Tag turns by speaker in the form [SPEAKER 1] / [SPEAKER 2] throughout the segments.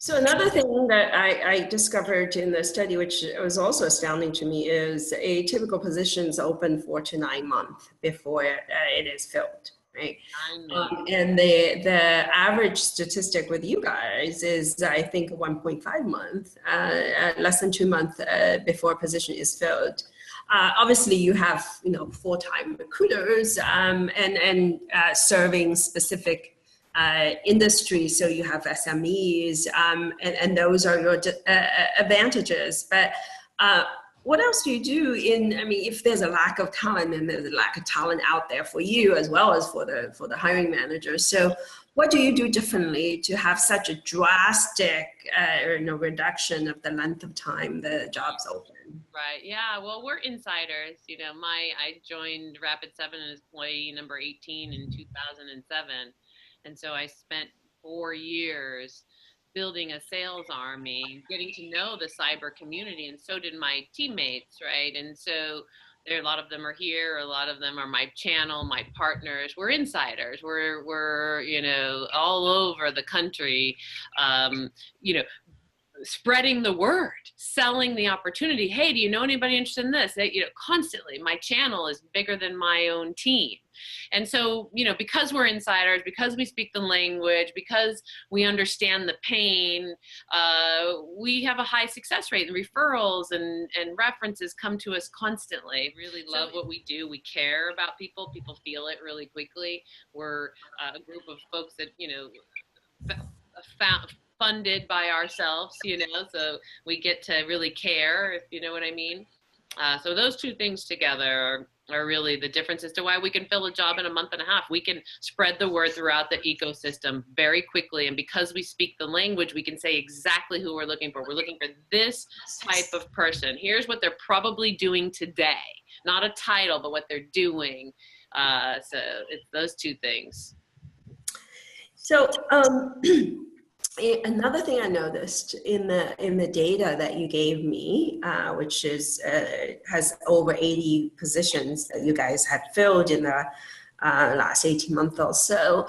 [SPEAKER 1] So another thing that I discovered in the study, which was also astounding to me, is a typical position is open 4 to 9 months before it is filled, right?
[SPEAKER 2] 9 months.
[SPEAKER 1] And the average statistic with you guys is, I think, 1.5 months, less than 2 months before a position is filled. Obviously, you have full-time recruiters and serving specific industry, so you have SMEs, and those are your advantages. But what else do you do I mean, if there's a lack of talent, and there's a lack of talent out there for you as well as for the hiring managers. So what do you do differently to have such a drastic reduction of the length of time the job's open?
[SPEAKER 2] Right. Yeah. Well, we're insiders. I joined Rapid7 as employee number 18 in 2007. And so I spent 4 years building a sales army, getting to know the cyber community, and so did my teammates, right? And so a lot of them are here, a lot of them are my channel, my partners. We're insiders. We're all over the country, spreading the word, selling the opportunity. Hey, do you know anybody interested in this? Constantly. My channel is bigger than my own team. And so, because we're insiders, because we speak the language, because we understand the pain, we have a high success rate, and referrals and references come to us constantly. Really love what we do. We care about people. People feel it really quickly. We're a group of folks that, funded by ourselves, so we get to really care, if you know what I mean. So those two things together are really the difference as to why we can fill a job in a month and a half. We can spread the word throughout the ecosystem very quickly. And because we speak the language, we can say exactly who we're looking for. We're looking for this type of person. Here's what they're probably doing today. Not a title, but what they're doing. So it's those two things.
[SPEAKER 1] So another thing I noticed in the data that you gave me, which is has over 80 positions that you guys had filled in the last 18 months or so,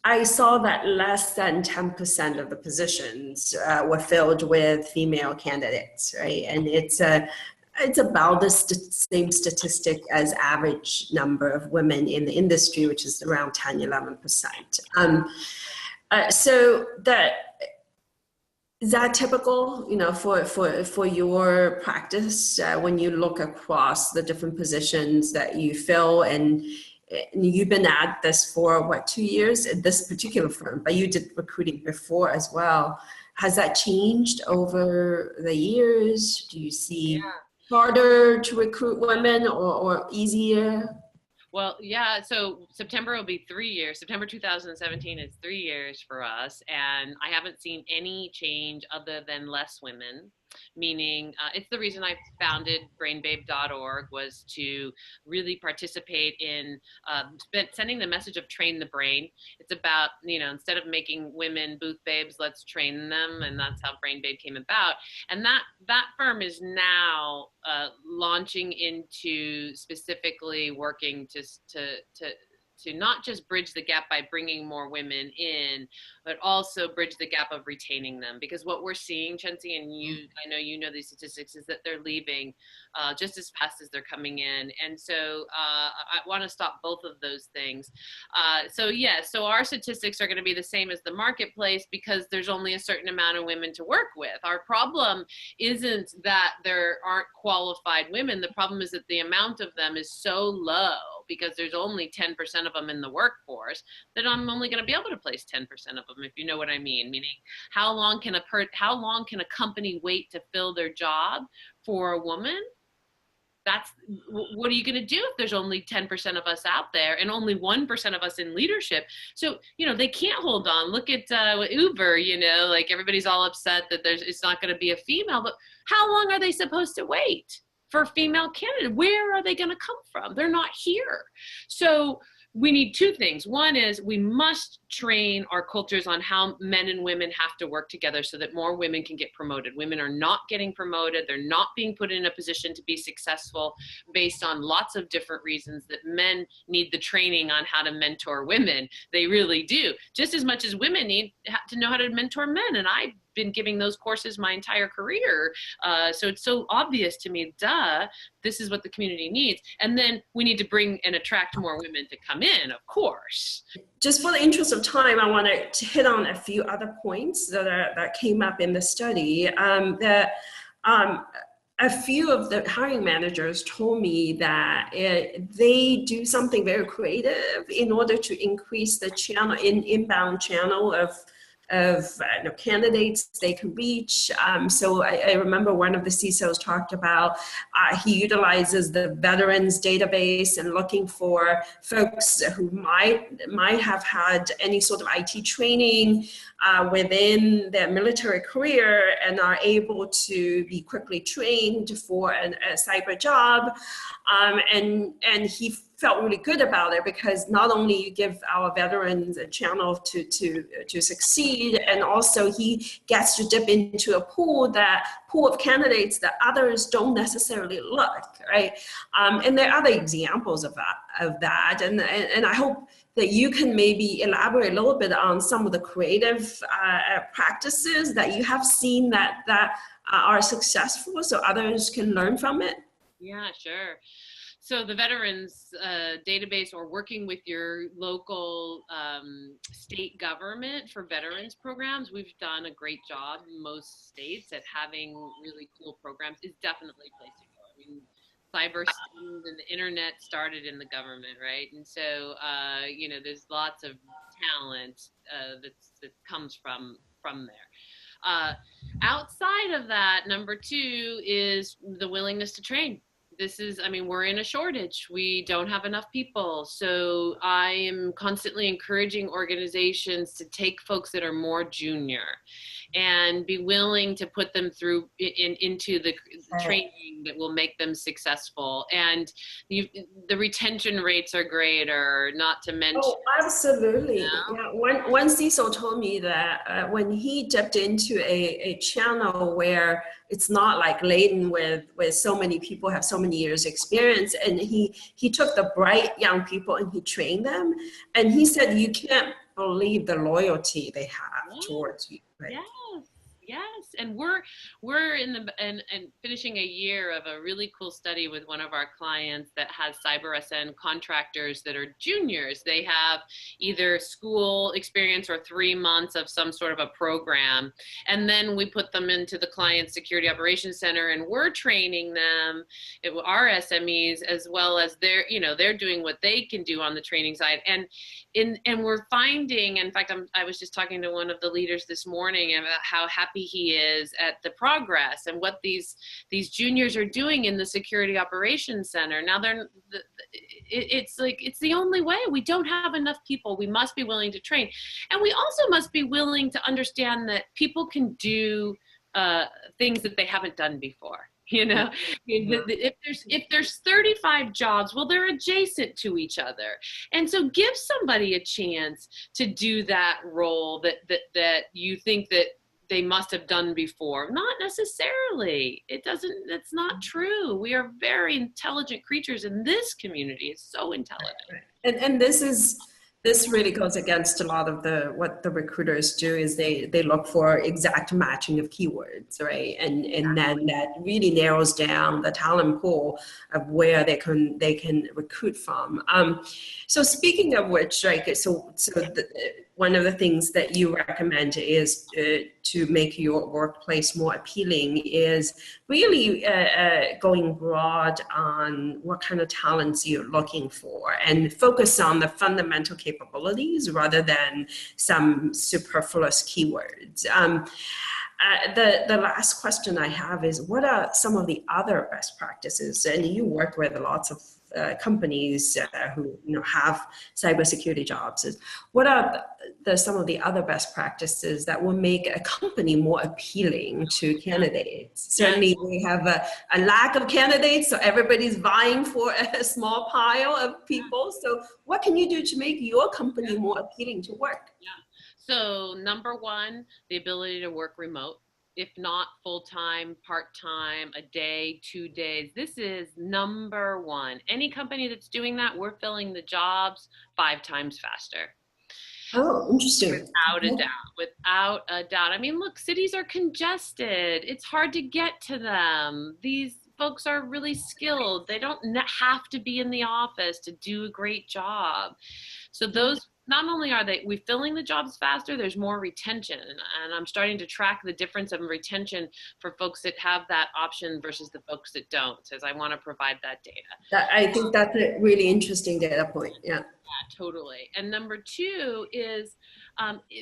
[SPEAKER 1] I saw that less than 10% of the positions were filled with female candidates, right? And it's about the same statistic as average number of women in the industry, which is around 10-11%. So is that typical, for your practice when you look across the different positions that you fill? And you've been at this for 2 years at this particular firm, but you did recruiting before as well. Has that changed over the years? Do you see harder to recruit women or easier?
[SPEAKER 2] Well, yeah, so September will be 3 years. September 2017 is 3 years for us, and I haven't seen any change other than less women, meaning it's the reason I founded brainbabe.org, was to really participate in sending the message of train the brain. It's about, instead of making women booth babes, let's train them, and that's how Brain Babe came about. And that firm is now launching into specifically working to not just bridge the gap by bringing more women in, but also bridge the gap of retaining them. Because what we're seeing, Chenxi, and I know you know these statistics, is that they're leaving just as fast as they're coming in. And so I want to stop both of those things. So our statistics are going to be the same as the marketplace because there's only a certain amount of women to work with. Our problem isn't that there aren't qualified women. The problem is that the amount of them is so low, because there's only 10% of them in the workforce, that I'm only going to be able to place 10% of them, if you know what I mean. Meaning, how long can a company wait to fill their job for a woman? What are you going to do if there's only 10% of us out there and only 1% of us in leadership? So, they can't hold on. Look at Uber, like everybody's all upset that it's not going to be a female, but how long are they supposed to wait for a female candidate? Where are they going to come from? They're not here. So we need two things. One is we must train our cultures on how men and women have to work together so that more women can get promoted. Women are not getting promoted. They're not being put in a position to be successful based on lots of different reasons that men need the training on how to mentor women. They really do. Just as much as women need to know how to mentor men. And I've been giving those courses my entire career. So it's so obvious to me, duh, this is what the community needs. And then we need to bring and attract more women to come in, of course.
[SPEAKER 1] Just for the interest of time, I want to hit on a few other points that came up in the study. A few of the hiring managers told me that they do something very creative in order to increase the channel, inbound channel of candidates they can reach. So I remember one of the CISOs talked about he utilizes the veterans database and looking for folks who might have had any sort of IT training within their military career and are able to be quickly trained for a cyber job. And he felt really good about it because not only you give our veterans a channel to succeed, and also he gets to dip into a pool of candidates that others don't necessarily look, right? And there are other examples of that. And I hope that you can maybe elaborate a little bit on some of the creative practices that you have seen that are successful so others can learn from it.
[SPEAKER 2] Yeah, sure. So the veterans database, or working with your local state government for veterans programs, we've done a great job in most states at having really cool programs, is definitely a place to go. I mean, CyberSN and the internet started in the government, right? And so, there's lots of talent that comes from there. Outside of that, number two is the willingness to train. We're in a shortage. We don't have enough people. So I am constantly encouraging organizations to take folks that are more junior and be willing to put them through into the training that will make them successful. And the retention rates are greater, not to mention.
[SPEAKER 1] Oh, absolutely. Yeah. One CISO told me that when he dipped into a channel where it's not like laden with so many people have so many years experience, and he took the bright young people and he trained them, and he said you can't believe the loyalty they have towards you. Right?
[SPEAKER 2] Yes, and we're and finishing a year of a really cool study with one of our clients that has CyberSN contractors that are juniors. They have either school experience or 3 months of some sort of a program, and then we put them into the client security operations center, and we're training them, our SMEs, as well as they're doing what they can do on the training side, and we're finding, in fact, I was just talking to one of the leaders this morning about how happy he is at the progress and what these juniors are doing in the security operations center. Now it's the only way. We don't have enough people. We must be willing to train, and we also must be willing to understand that people can do things that they haven't done before. If there's 35 jobs, well, they're adjacent to each other. And so give somebody a chance to do that role that you think that they must have done before. Not necessarily. That's not true. We are very intelligent creatures, and this community is so intelligent.
[SPEAKER 1] And this really goes against a lot of what the recruiters do is they look for exact matching of keywords, right? And then that really narrows down the talent pool of where they can recruit from. So speaking of which, right? So one of the things that you recommend is to make your workplace more appealing is really going broad on what kind of talents you're looking for and focus on the fundamental capabilities rather than some superfluous keywords. The last question I have is, what are some of the other best practices? And you work with lots of companies who have cybersecurity jobs is, what are some of the other best practices that will make a company more appealing to candidates? Certainly we have a lack of candidates, so everybody's vying for a small pile of people. So what can you do to make your company more appealing to work?
[SPEAKER 2] Yeah. So number one, the ability to work remote. If not full-time, part-time, a day, 2 days. This is number one. Any company that's doing that, we're filling the jobs 5 times faster.
[SPEAKER 1] Oh, interesting.
[SPEAKER 2] Without a doubt, without a doubt. I mean, look, cities are congested. It's hard to get to them. These folks are really skilled. They don't have to be in the office to do a great job. So those, not only are we filling the jobs faster, there's more retention. And I'm starting to track the difference of retention for folks that have that option versus the folks that don't, as I want to provide that data.
[SPEAKER 1] I think that's a really interesting data point. Yeah.
[SPEAKER 2] Yeah, totally. And number two is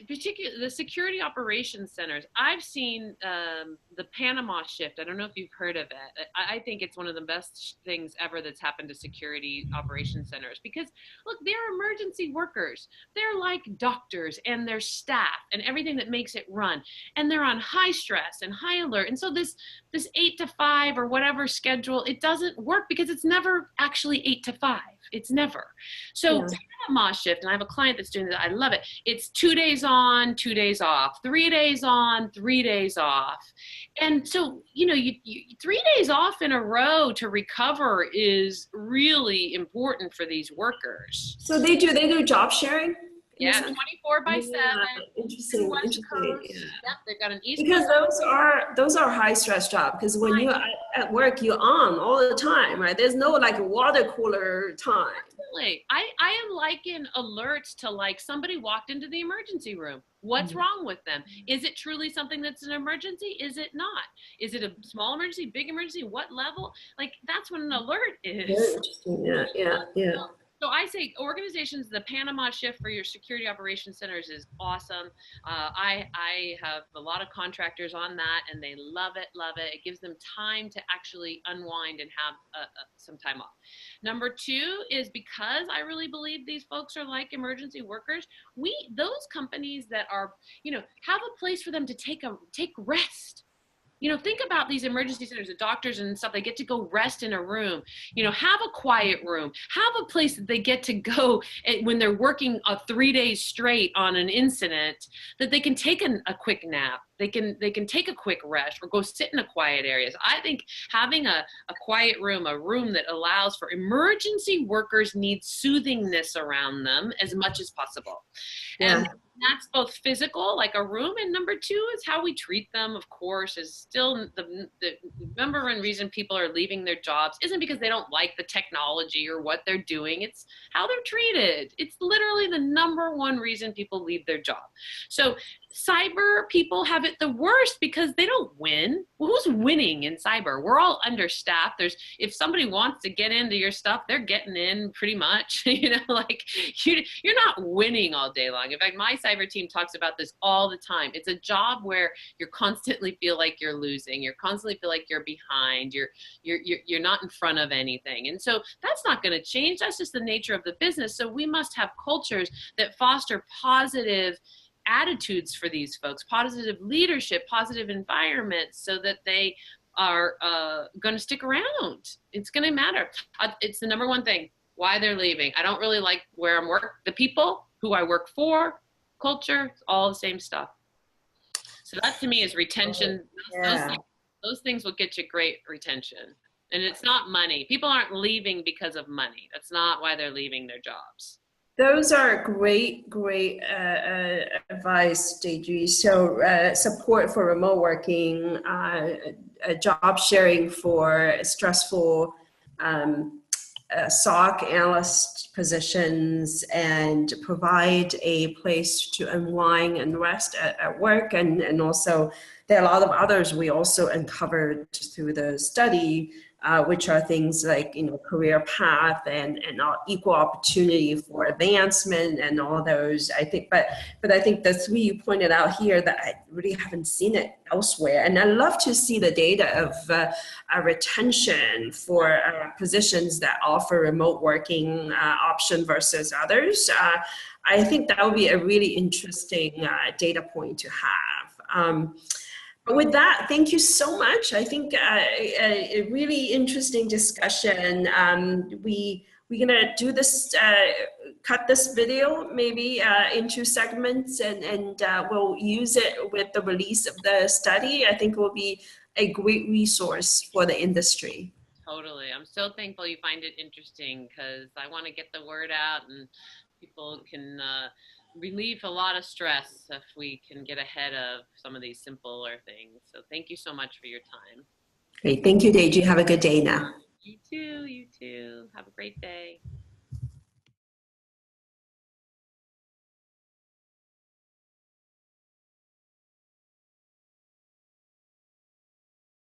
[SPEAKER 2] particularly the security operations centers. I've seen the Panama shift. I don't know if you've heard of it. I think it's one of the best things ever that's happened to security operations centers, because look, they're emergency workers. They're like doctors and their staff and everything that makes it run. And they're on high stress and high alert. And so this 8 to 5 or whatever schedule, it doesn't work because it's never actually 8 to 5. It's never. So Panama shift, and I have a client that's doing that. I love it. It's 2 days on, 2 days off, 3 days on, 3 days off. And so, you 3 days off in a row to recover is really important for these workers.
[SPEAKER 1] So they do job sharing?
[SPEAKER 2] Yeah, 24/7.
[SPEAKER 1] Interesting.
[SPEAKER 2] Coast. Yep, they've got an East
[SPEAKER 1] because
[SPEAKER 2] Coast.
[SPEAKER 1] those are high stress jobs. Because when you're at work, you're on all the time, right? There's no like water cooler time.
[SPEAKER 2] Absolutely. I liken alerts to like somebody walked into the emergency room. What's wrong with them? Is it truly something that's an emergency? Is it not? Is it a small emergency, big emergency? What level? Like that's what an alert is.
[SPEAKER 1] Very interesting. Yeah.
[SPEAKER 2] So I say organizations, the Panama shift for your security operations centers is awesome. I have a lot of contractors on that and they love it. It gives them time to actually unwind and have some time off. Number two is, because I really believe these folks are like emergency workers, those companies that are, have a place for them to take rest. Think about these emergency centers, the doctors and stuff, they get to go rest in a room, have a quiet room, have a place that they get to go when they're working 3 days straight on an incident, that they can take a quick nap. They can take a quick rest or go sit in a quiet area. So I think having a quiet room, a room that allows for emergency workers, need soothingness around them as much as possible.
[SPEAKER 1] Yeah.
[SPEAKER 2] And that's both physical, like a room, and number two is how we treat them, of course, is still the number one reason people are leaving their jobs isn't because they don't like the technology or what they're doing. It's how they're treated. It's literally the number one reason people leave their job. So cyber people have it the worst because they don't win. Well, who's winning in cyber? We're all understaffed. If somebody wants to get into your stuff, they're getting in pretty much. You're not winning all day long. In fact, my cyber team talks about this all the time. It's a job where you constantly feel like you're losing. You constantly feel like you're behind. You're not in front of anything. And so that's not going to change. That's just the nature of the business. So we must have cultures that foster positive attitudes for these folks, positive leadership, positive environments, so that they are going to stick around. It's going to matter. It's the number one thing, why they're leaving. I don't really like where I'm working. The people who I work for, culture, all the same stuff. So that to me is retention. Those things will get you great retention. And it's not money. People aren't leaving because of money. That's not why they're leaving their jobs.
[SPEAKER 1] Those are great advice, Deidre. So support for remote working, job sharing for stressful SOC analyst positions, and provide a place to unwind and rest at work. And also there are a lot of others we also uncovered through the study which are things like, career path and equal opportunity for advancement and all those. I think, but I think the three you pointed out here that I really haven't seen it elsewhere. And I love to see the data of retention for positions that offer remote working option versus others. I think that would be a really interesting data point to have. But with that, thank you so much. I think a really interesting discussion. We're gonna do this, cut this video maybe into segments, and we'll use it with the release of the study. I think it will be a great resource for the industry.
[SPEAKER 2] Totally. I'm so thankful you find it interesting, because I want to get the word out and people can relieve a lot of stress if we can get ahead of some of these simpler things. So thank you so much for your time.
[SPEAKER 1] Great. Thank you, Deidre. Have a good day now.
[SPEAKER 2] You too. You too. Have a great day.